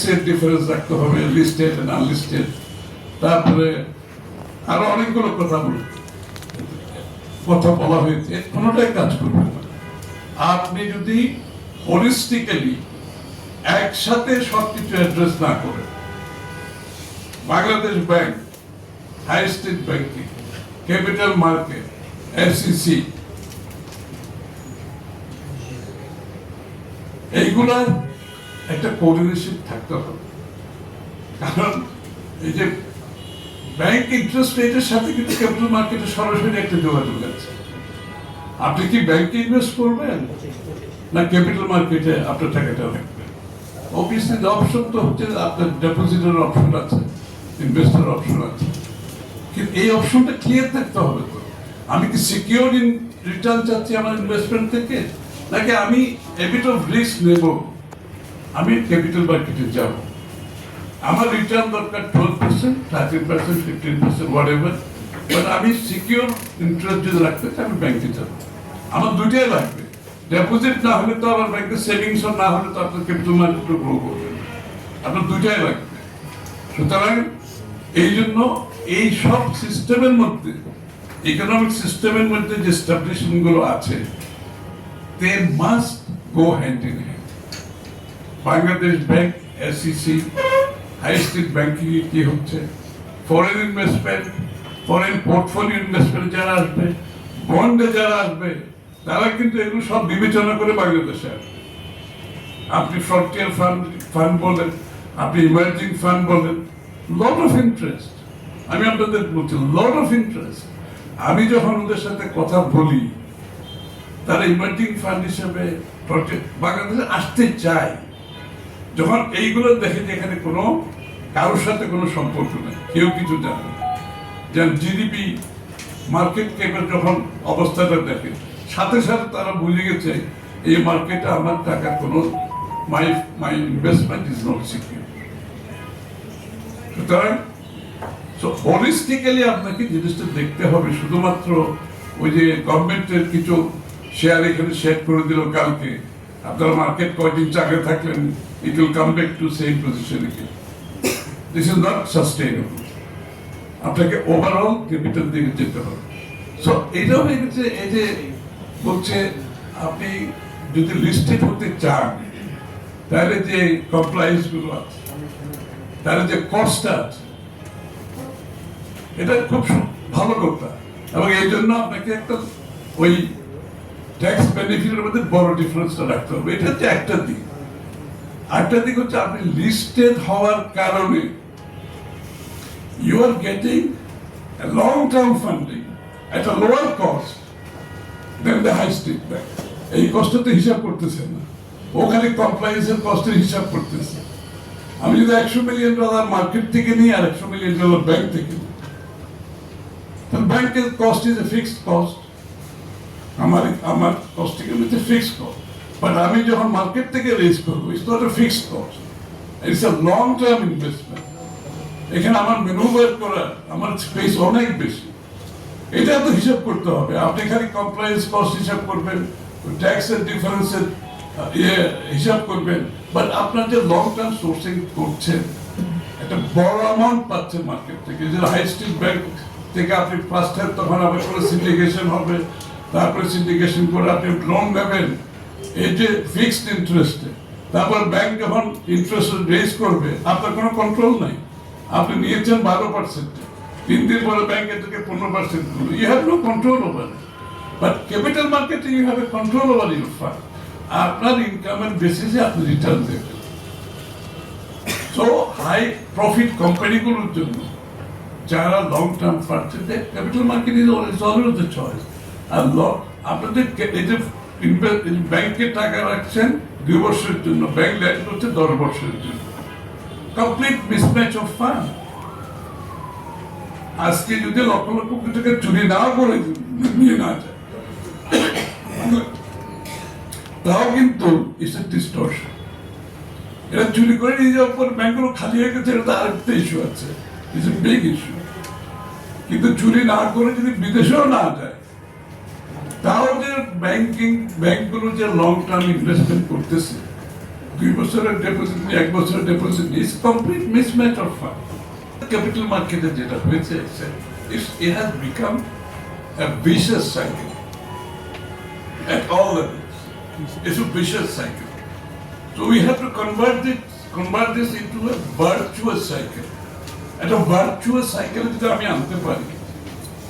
Set difference রাখতে হবে, listed and unlisted, তারপরে আরো অনেকগুলো কথা বলা হয়েছে, কোনোটাই কাজ করবে না। আপনি যদি হোলিস্টিক্যালি একসাথে সবকিছু অ্যাড্রেস না করেন, Bangladesh Bank, high street banking, capital market, FCC, এইগুলার একটা কোঅর্ডিনেশন থাকতে হবে। কারণ এই যে ব্যাংক ইন্টারেস্ট রেটের সাথে কিন্তু ক্যাপিটাল মার্কেটে সরাসরি একটা যোগাযোগ আছে। আপনি কি ব্যাংকে ইনভেস্ট করবেন না ক্যাপিটাল মার্কেটে আপনার টাকাটা রাখবেন? অবভিয়াসলি অপশন তো হচ্ছে আপনার ডিপোজিটের অপশন আছে, ইনভেস্টের অপশন আছে, কিন্তু এই অপশনটা ক্লিয়ার থাকতে হবে। তো আমি কি সিকিউর ইন রিটার্ন চাচ্ছি আমার ইনভেস্টমেন্ট থেকে, নাকি আমি এ বিট অফ রিস্ক নেব, আমি ক্যাপিটাল মার্কেটে যাব, আমার রিটার্ন দরকার 12%, 13%, 15%, হোয়াটএভার, বাট আমি সিকিউর ইন্টারেস্ট যদি রাখতে চাই আমি ব্যাংকে যাব। আমার দুটাই লাগবে, ডিপোজিট না হলে তো আমার ব্যাংকের সেভিংস না হলে তো আপনার ক্যাপিটাল মার্কেট গ্রো করবে, আপনার দুটাই লাগবে। সুতরাং এই জন্য এই সব সিস্টেমের মধ্যে, ইকোনমিক সিস্টেমের মধ্যে যে এস্টাবলিশমেন্ট গুলো আছে, they must go hand in hand. Bangladesh Bank, SEC, high street banking কি হচ্ছে, foreign investment, foreign portfolio investment যারা আসবে, বন্ডে যারা আসবে, তারা কিন্তু এগুলো সব বিবেচনা করে বাংলাদেশে আসবে। আপনি ফ্রন্টিয়ার ফান্ড বলেন, আপনি ইমার্জিং ফান্ড বলেন, লট অফ ইন্টারেস্ট। আমি আপনাদের বলছি লট অফ ইন্টারেস্ট। আমি যখন ওদের সাথে কথা বলি, তারা ইমার্জিং ফান্ড হিসেবে বাংলাদেশে আসতে চায়, যখন এইগুলো দেখে যে এখানে কোনো কারোর সাথে কোনো সম্পর্ক নেই, কেউ কিছু জানে না, যেন জিডিপি মার্কেট ক্যাপের যখন অবস্থাটা দেখে, সাথে সাথে তারা বুঝে গেছে এই মার্কেটে আমার টাকা কোনো মাই ইনভেস্টমেন্ট ইজ নট সিকিউর। সুতরাং হোলিস্টিক্যালি আপনাকে জিনিসটা দেখতে হবে। শুধুমাত্র ওই যে গভর্নমেন্টের কিছু শেয়ার এখানে শেয়ার করে দিল কালকে, আপনারা মার্কেট কয়দিন চাকরি থাকলেন, it will come back to same position again. This is not sustainable. আপনাকে ওভারঅল ক্যাপিটাল দিকে যেতে হবে। সো এইটাও হয়ে গেছে, এই যে বলছে আপনি যদি লিস্টেড হতে চান, তাহলে যে কমপ্লায়েন্স গুলো আছে, তাহলে যে কস্টটা আছে, এটা খুব ভালো কথা। এবং এই জন্য আপনাকে একটা ওই ট্যাক্স বেনিফিটের মধ্যে বড় ডিফারেন্সটা রাখতে হবে। এটা হচ্ছে একটা দিক। আরেকটা দিক হচ্ছে আপনি লিস্টেড হওয়ার কারণে you are getting a long-term funding at a lower cost than the high street bank. এই কষ্টটা তো হিসাব করতেছেন না, ওখানে কমপ্লায়েন্সের কষ্টের হিসাব করতেছে। আমি যদি $100 মিলিয়ন মার্কেট থেকে নিই আর $100 মিলিয়ন ব্যাংক থেকে নিই, তাহলে ব্যাংকের cost is a fixed cost, আমার কস্টিং হচ্ছে ফিক্সড কস্ট। বাট আমি যখন মার্কেট থেকে রেজ করবো, it's not a fixed cost, it's a long term investment. এখানে আমার ম্যানুভার করার আমার স্পেস অনেক বেশি, এটা তো হিসাব করতে হবে। আপনি খালি কমপ্লায়েন্স কস্ট হিসাব করবেন, ট্যাক্সের ডিফারেন্সের হিসাব করবেন, বাট আপনার যে লং টার্ম সোর্সিং করছেন, একটা বড় অ্যামাউন্ট পাচ্ছেন মার্কেট থেকে। যে হাই স্ট্রিট ব্যাংক থেকে আপনি ফার্স্ট হ্যান্ড, তখন আবার করে সিন্ডিকেশন হবে, তারপরে সিন্ডিকেশন করে আপনি লোন নেবেন, এই যে ফিক্সড ইন্টারেস্টে, তারপর ব্যাংক যখন ইন্টারেস্ট রেজ করবে, আপনার কোনো কন্ট্রোল নাই। আপনি নিয়েছেন 12%, 3 দিন পরে ব্যাংকের থেকে 15% করলো, you have no control over. But capital মার্কেটে you have a control over your fund. আপনার ইনকামের বেসিসে আপনি রিটার্ন দেবেন। সো হাই প্রফিট কোম্পানিগুলোর জন্য যারা long term fund, capital market is always the choice. আর আপনাদের এই যে ব্যাংকে টাকা রাখছেন 2 বছরের জন্য, ব্যাংক ল্যান্ড করছে 10 বছরের জন্য, কমপ্লিট মিসম্যাচ অফ ফান্ড। আজকে যদি লক্ষ লক্ষ কোটি টাকা চুরি না করে নিয়ে না যায়, তাও কিন্তু ইটস এ ডিস্টরশন। এটা চুরি করে নিয়ে যাওয়ার পর ব্যাংকগুলো খালি হয়ে গেছে, এটা আরেকটা ইস্যু আছে, ইটস এ বিগ ইস্যু। কিন্তু চুরি না করে যদি বিদেশেও না যায়, তাও যে ব্যাংকগুলো যে লং টার্ম ইনভেস্টমেন্ট করতেছে, 2 বছরের ডিপোজিট নিয়ে 1 বছরের ডিপোজিট নিয়ে complete mismatch of fund. Capital মার্কেটে যেটা হয়েছে it has become a vicious cycle at all levels. It's a vicious cycle. So we have to convert this into a virtuous cycle. একটা virtuous cycle যদি আমি আনতে পারি,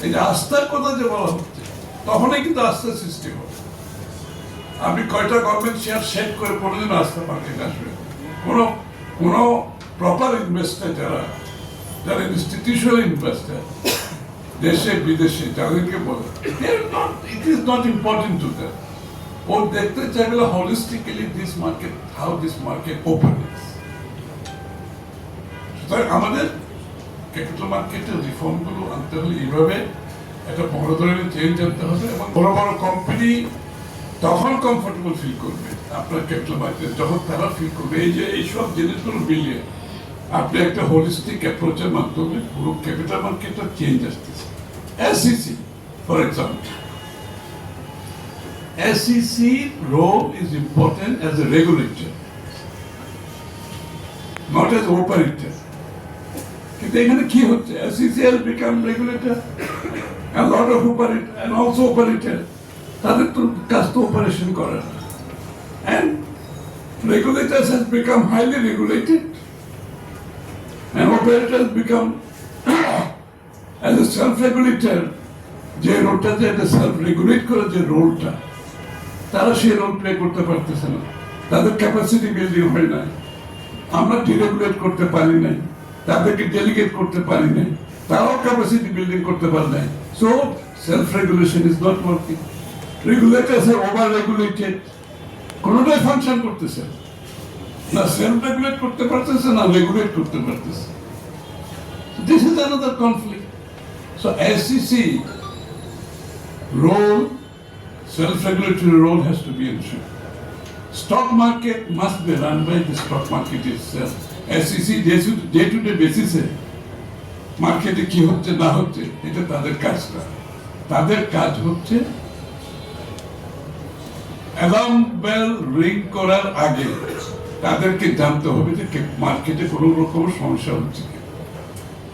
এই যে আস্থার কথা যে বলা হচ্ছে, তখনই কিন্তু আস্থার সৃষ্টি হবে। আপনি কয়টা গভর্নমেন্ট শেয়ার সেট করে কোনোদিন আস্থা মার্কেট আসবে? কোনো প্রপার ইনভেস্টার যারা ইনস্টিটিউশনাল ইনভেস্টার দেশে বিদেশে যাদেরকে বলে, it is not important to them. ও দেখতে চাইবে holistically this market, how this market openings. সুতরাং আমাদের ক্যাপিটাল মার্কেটের রিফর্মগুলো আনতে হলে এইভাবে একটা বড় ধরনের চেঞ্জ আনতে হবে, এবং বড় বড় কোম্পানি তখন কমফোর্টেবল ফিল করবে আপনার ক্যাপিটাল মার্কেট, যখন তারা ফিল করবে এই যে এইসব জিনিসগুলো মিলিয়ে আপনি একটা হোলিস্টিক অ্যাপ্রোচের মাধ্যমে পুরো ক্যাপিটাল মার্কেটটা চেঞ্জ আসতেছে। SEC for example, SEC role is important as a regulator, not as operator. কিন্তু এখানে কি হচ্ছে? SEC has become regulator, a lot of operator and also operator. তাদের তো কাজ তো অপারেশন করে না, and regulators has become highly regulated, and operators become as a self-regulator, যে রোলটা যে একটা সেলফ রেগুলেট করে যে রোলটা, তারা সেই রোল প্লে করতে পারতেছে না, তাদের ক্যাপাসিটি বিল্ডিং হয় না, আমরা ডিরেগুলেট করতে পারি নাই, তাদেরকে ডেলিগেট করতে পারি নাই, তারাও ক্যাপাসিটি বিল্ডিং করতে পারে নাই। So self regulation is not working. Regulators are over regulated, কোনোটাই ফাংশন করতেছে না, সেলফ রেগুলেট করতে পারতেছে না, রেগুলেট করতে পারতেছে। This is another conflict. So SEC role, self-regulatory role has to be ensured. Stock market must be run by the stock market itself. SEC day-to-day basis মার্কেটে কি হচ্ছে না হচ্ছে এটা তাদের কাজটা। তাদের কাজ হচ্ছে অ্যালার্ম বেল রিং করার আগে তাদেরকে জানতে হবে যে মার্কেটে কোনো রকম সমস্যা হচ্ছে কি,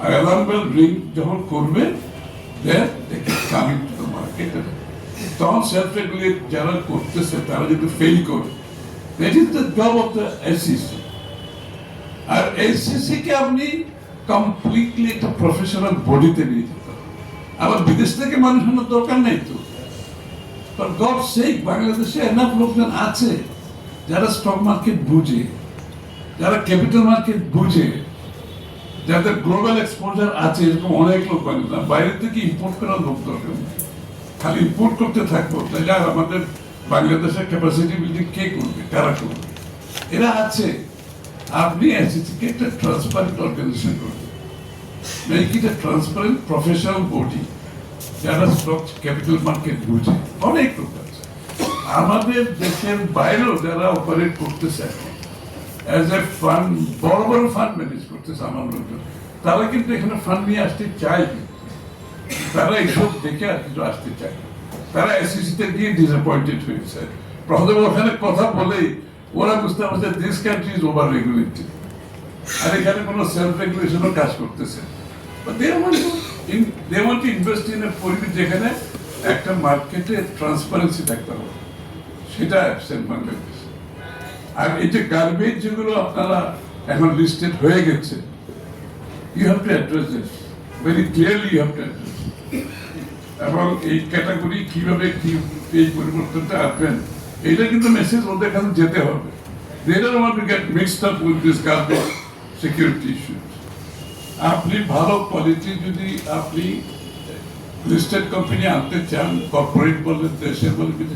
আর অ্যালার্ম বেল রিং যখন করবে কামিং টু দ্য মার্কেট, তখন সেলফ রেগুলেট যারা করতেছে তারা যদি ফেল করে, that is the job of the SEC। আর SEC কে আপনি কমপ্লিটলি একটা প্রফেশনাল বডিতে নিয়ে যেতে হবে। আবার বিদেশ থেকে মানুষ আনার দরকার নেই তো, ফর গডস সেক বাংলাদেশে এনাফ লোকজন আছে যারা স্টক মার্কেট বুঝে, যারা ক্যাপিটাল মার্কেট বুঝে, যাদের গ্লোবাল এক্সপোজার আছে, এরকম অনেক লোক বাংলা বাইরে থেকে ইম্পোর্ট করার লোক দরকার নেই। খালি ইম্পোর্ট করতে থাকবো তাহলে আর আমাদের বাংলাদেশের ক্যাপাসিটি বিল্ডিং কে করবে, কারা করবে? এরা আছে। আপনি SEC কে একটা ট্রান্সপারেন্ট অর্গানাইজেশন করবেন, make it A transparent professional body যারা স্টক ক্যাপিটাল মার্কেট বুঝে। অনেক লোক আছে আমাদের দেশের বাইরেও যারা অপারেট করতেছে অ্যাজ এ ফান্ড, বড় বড় ফান্ড ম্যানেজ করতেছে আমার লোকজন, তারা কিন্তু এখানে ফান্ড নিয়ে আসতে চায়, তারা এইসব দেখে আর কিছু আসতে চায়। তারা SEC তে গিয়ে ডিসঅ্যাপয়েন্টেড হয়েছে। প্রথমে ওখানে কথা বলেই ওরা বুঝতে পারছে this country is over regulated, আর এখানে কোনো সেলফ রেগুলেশনও কাজ করতেছে। They want to invest in a পরিবেশ যেখানে একটা মার্কেটে ট্রান্সপারেন্সি থাকতে হবে, সেটা অ্যাবসেন্ট বাংলাদেশ। আর এই যে গার্বেজ যেগুলো আপনারা এখন লিস্টেড হয়ে গেছে, you have to address this very clearly, you have to address. এবং এই ক্যাটাগরি কিভাবে কি এই পরিবর্তনটা আসবেন, এইটা কিন্তু মেসেজ ওদের কাছে যেতে হবে। They don't want to get mixed up with this garbage security issues. আপনি ভালো কোয়ালিটি যদি আপনি লিস্টেড কোম্পানি আনতে চান, কর্পোরেট বলেন, দেশের বলেন,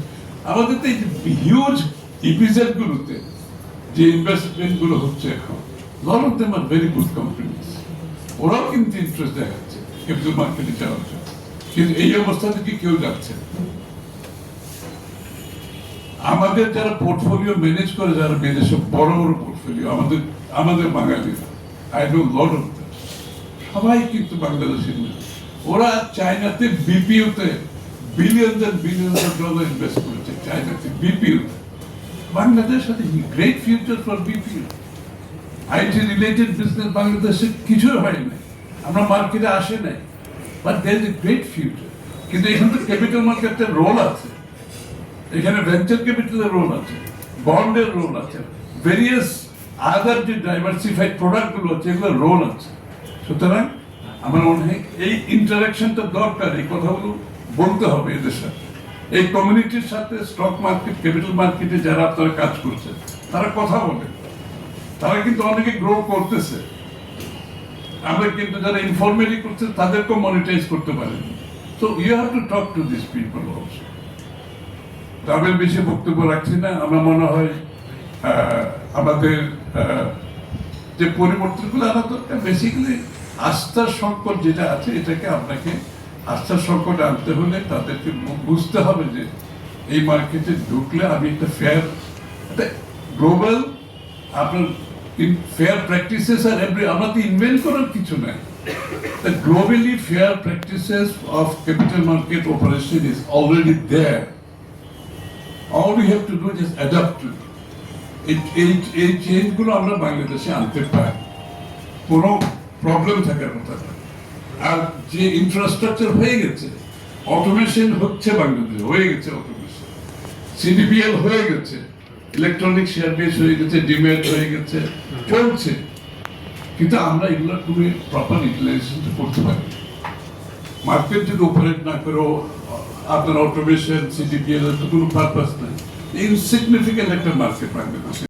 আমাদের তো এই হিউজ ইপিজেড গুলোতে যে ইনভেস্টমেন্ট গুলো হচ্ছে এখন, lot of them are very good companies, ওরাও কিন্তু ইন্টারেস্ট দেখাচ্ছে ক্যাপিটাল মার্কেটে যাওয়ার জন্য, কিন্তু এই অবস্থা থেকে কেউ যাচ্ছে না। আমাদের যারা পোর্টফোলিও ম্যানেজ করে, যারা বিদেশে বড় বড় পোর্টফোলিও, আমাদের বাঙালিরা, I know lot of them, সবাই কিন্তু বাংলাদেশের, ওরা চায়নাতে বিপিওতে billion and billion dollar invest করেছে, চায়নাতে বিপিওতে। Bangladesh has a great future for BPO. IT related business বাংলাদেশে কিছু হয় না, আমরা মার্কেটে আসে নাই, but there is a great future. কিন্তু এখানে তো ক্যাপিটাল মার্কেটের রোল আছে, এখানে ভেঞ্চার ক্যাপিটালের রোল আছে, বন্ডের রোল আছে, ভেরিয়াস আদার যে ডাইভার্সিফাইড প্রোডাক্টগুলো আছে এগুলোর রোল আছে। সুতরাং আমার মনে হয় এই ইন্টারাকশনটা দরকার, এই কথাগুলো বলতে হবে এদের সাথে, এই কমিউনিটির সাথে। স্টক মার্কেট, ক্যাপিটাল মার্কেটে যারা আপনারা কাজ করছেন তারা কথা বলেন, তারা কিন্তু অনেকে গ্রো করতেছে। আমরা কিন্তু যারা ইনফরমেলি করছে তাদেরকেও মনিটাইজ করতে পারেন। So you have to talk to this people also. আমি বেশি বক্তব্য রাখছি না। আমার মনে হয় আমাদের যে পরিবর্তনগুলো আনা দরকার, বেসিক্যালি আস্থার সংকট যেটা আছে এটাকে আপনাকে আস্থার সংকট আনতে হলে তাদেরকে বুঝতে হবে যে এই মার্কেটে ঢুকলে আমি একটা ফেয়ার, একটা গ্লোবাল আপনার ফেয়ার প্র্যাকটিসেস আর আমরা তো ইনভেন্ট করার কিছু নাই। The globally fair practices of capital market operation is already there. All we have to do is adapt to it. এই চেঞ্জগুলো আমরা বাংলাদেশে আনতে পারি, কোনো প্রবলেম থাকার কথা না। আর যে ইনফ্রাস্ট্রাকচার হয়ে গেছে, অটোমেশন হচ্ছে বাংলাদেশে, হয়ে গেছে অটোমেশন, সিডিপিএল হয়ে গেছে, ইলেকট্রনিক শেয়ার বেস হয়ে গেছে, ডিম্যাট হয়ে গেছে, চলছে, কিন্তু আমরা এগুলো খুবই প্রপার ইউটিলাইজেশন করতে পারি। মার্কেট যদি অপারেট না করে আপনার অটোমেশন, সিডিপিএল এর তো কোনো পারপাস নাই। ইনসিগনিফিকেন্ট একটা মার্কেট বাংলাদেশে।